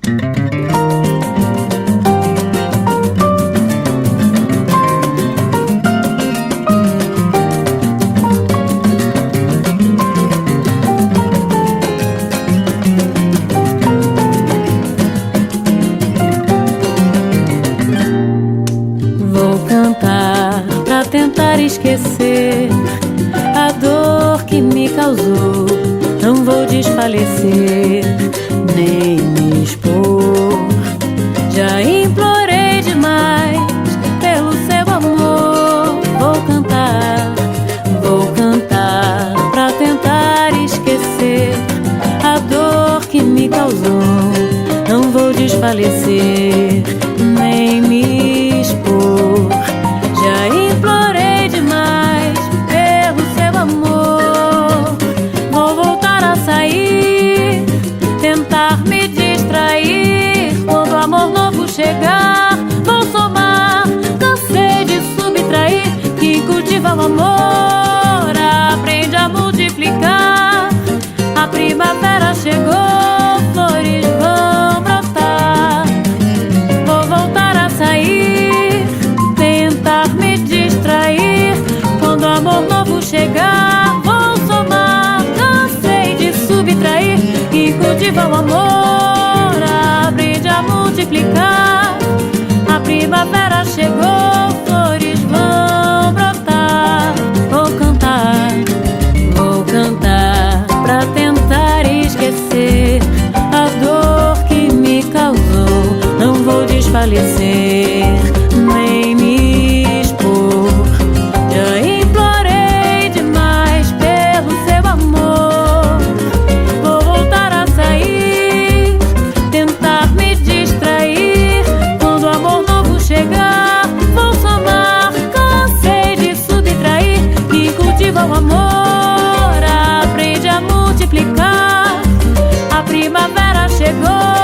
Vou cantar pra tentar esquecer a dor que me causou. Não vou desfalecer, nem me expor. Já implorei demais pelo seu amor. Vou cantar pra tentar esquecer a dor que me causou. Não vou desfalecer, nem me expor. Já implorei demais pelo seu amor. Vou voltar a sair, tentar me distrair. Quando o amor novo chegar, vou somar. Cansei de subtrair. Quem cultiva o amor aprende a multiplicar. A primavera chegou, flores vão brotar. Vou voltar a sair, tentar me distrair. Quando o amor novo chegar, vou somar. Cansei de subtrair. Quem cultiva o amor aprende a multiplicar. A primavera chegou, flores vão brotar. Vou cantar pra tentar esquecer a dor que me causou. Não vou desfalecer, nem me expor. Já implorei demais pelo seu amor. Vou voltar a sair, tentar me distrair. Quando o amor novo chegar, vou somar. Cansei de subtrair. Quem cultiva o amor aprende a multiplicar. A primavera chegou,